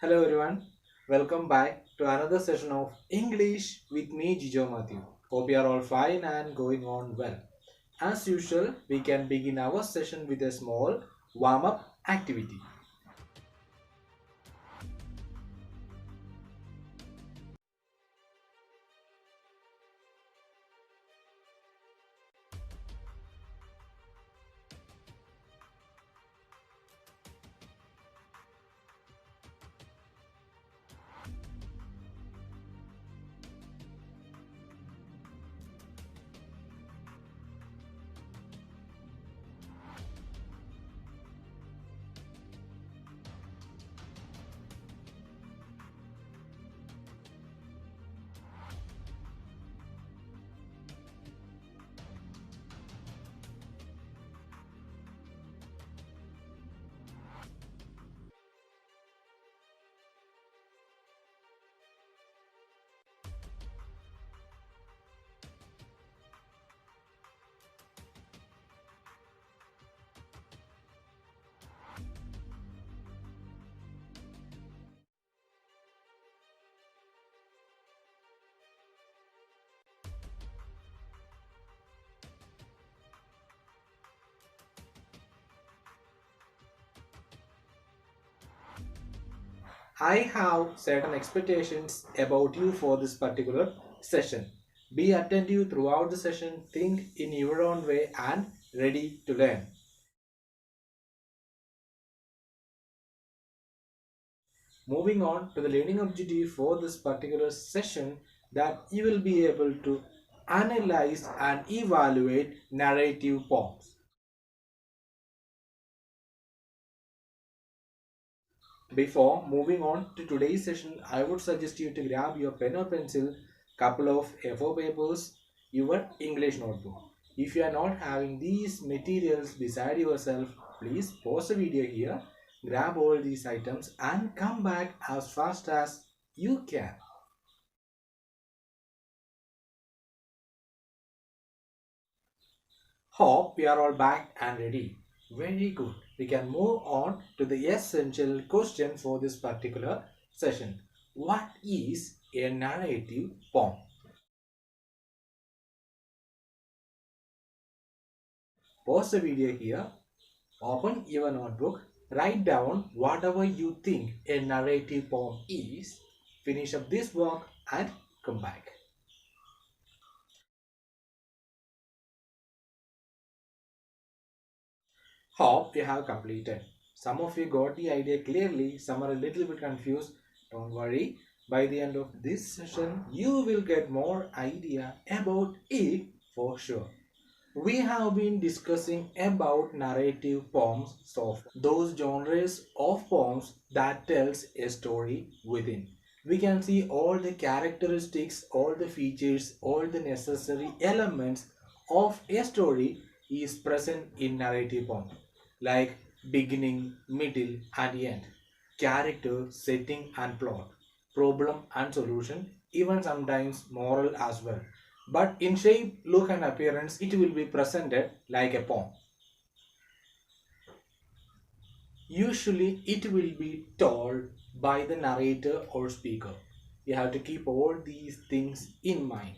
Hello everyone, welcome back to another session of English with me Jijo Matthew. Hope you are all fine and going on well. As usual, we can begin our session with a small warm-up activity. I have certain expectations about you for this particular session. Be attentive throughout the session, think in your own way and ready to learn. Moving on to the learning objective for this particular session, that you will be able to analyze and evaluate narrative poems. Before moving on to today's session, I would suggest you to grab your pen or pencil, couple of A4 papers, your English notebook. If you are not having these materials beside yourself, please pause the video here, grab all these items and come back as fast as you can. Hope we are all back and ready. Very good. We can move on to the essential question for this particular session. What is a narrative poem? Pause the video here, open your notebook, write down whatever you think a narrative poem is, finish up this work and come back. Hope you have completed. Some of you got the idea clearly, some are a little bit confused. Don't worry, by the end of this session, you will get more idea about it for sure. We have been discussing about narrative poems so far. Those genres of poems that tells a story within. We can see all the characteristics, all the features, all the necessary elements of a story is present in narrative poem, like beginning, middle and end, character, setting and plot, problem and solution, even sometimes moral as well. But in shape, look and appearance, it will be presented like a poem. Usually, it will be told by the narrator or speaker. You have to keep all these things in mind.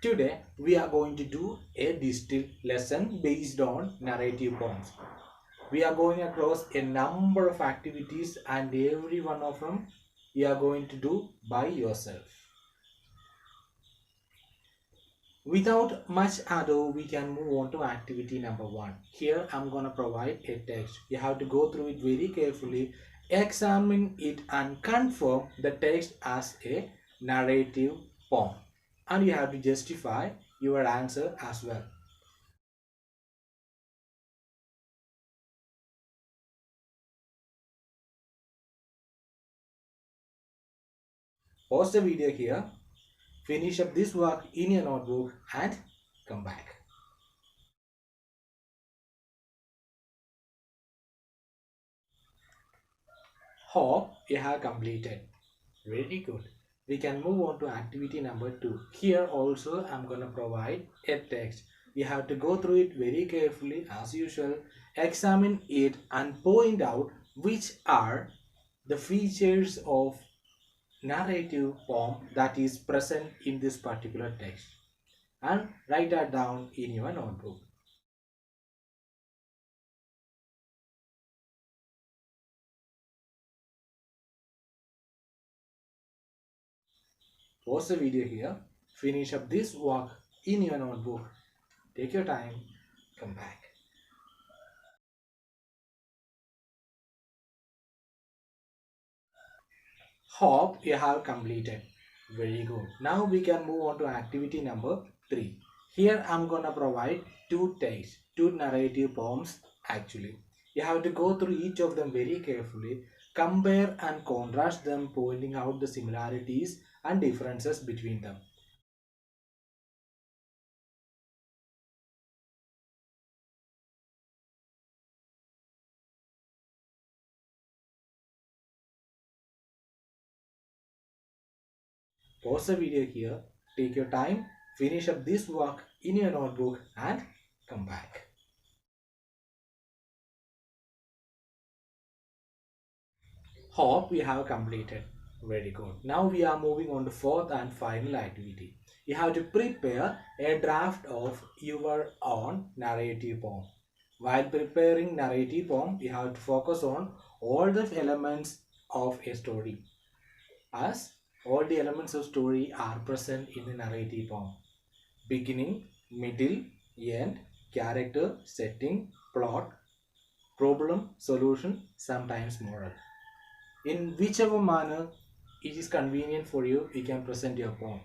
Today, we are going to do a distill lesson based on narrative poems. We are going across a number of activities and every one of them you are going to do by yourself. Without much ado, we can move on to activity number 1. Here I'm going to provide a text. You have to go through it very carefully, examine it and confirm the text as a narrative poem. And you have to justify your answer as well. Pause the video here, finish up this work in your notebook and come back. Hope you have completed. Very good. We can move on to activity number 2. Here also I'm going to provide a text. You have to go through it very carefully as usual, examine it and point out which are the features of narrative poem that is present in this particular text and write that down in your notebook. Pause the video here, finish up this work in your notebook, take your time, come back. Hope you have completed. Very good. Now we can move on to activity number 3. Here I'm gonna provide two texts, two narrative poems actually. You have to go through each of them very carefully, compare and contrast them, pointing out the similarities and differences between them. Pause the video here, take your time, finish up this work in your notebook and come back. Hope we have completed. Very good. Now we are moving on to fourth and final activity. You have to prepare a draft of your own narrative poem. While preparing narrative poem, you have to focus on all the elements of a story, as all the elements of story are present in the narrative poem. Beginning, middle, end, character, setting, plot, problem, solution, sometimes moral. In whichever manner it is convenient for you, you can present your poem.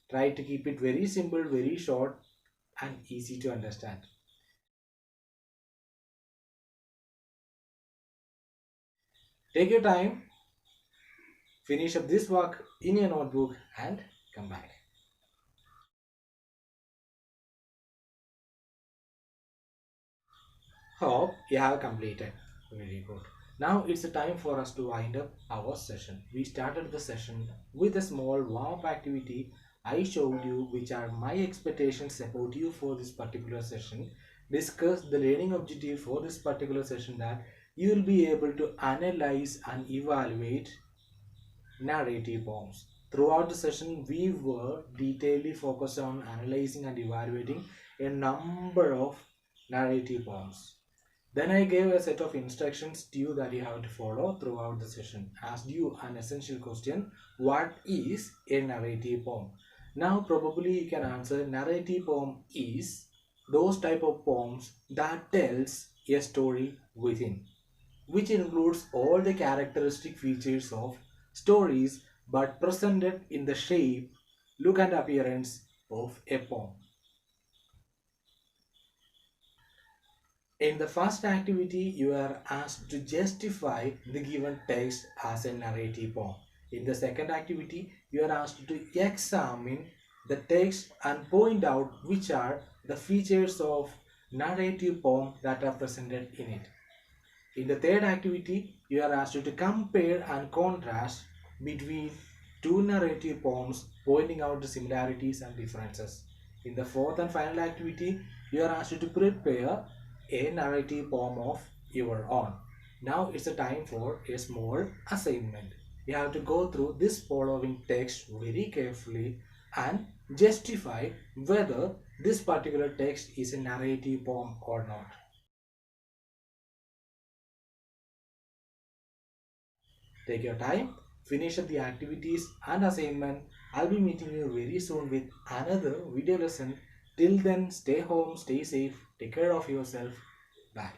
Try to keep it very simple, very short and easy to understand. Take your time, finish up this work in your notebook and come back. Hope you have completed. Very good. Now it's the time for us to wind up our session. We started the session with a small warm-up activity I showed you, which are my expectations about you for this particular session. Discuss the learning objective for this particular session, that you will be able to analyze and evaluate narrative poems. Throughout the session, we were detailedly focused on analyzing and evaluating a number of narrative poems. Then I gave a set of instructions to you that you have to follow throughout the session. Asked you an essential question: what is a narrative poem? Now probably you can answer, narrative poem is those type of poems that tells a story within, which includes all the characteristic features of stories but presented in the shape, look and appearance of a poem. In the first activity, you are asked to justify the given text as a narrative poem. In the second activity, you are asked to examine the text and point out which are the features of narrative poem that are presented in it. In the third activity, you are asked to compare and contrast between two narrative poems, pointing out the similarities and differences. In the fourth and final activity, you are asked to prepare a narrative poem of your own. Now it's a time for a small assignment. You have to go through this following text very carefully and justify whether this particular text is a narrative poem or not. Take your time, finish up the activities and assignment. I'll be meeting you very soon with another video lesson. Till then, stay home, stay safe, take care of yourself. Bye.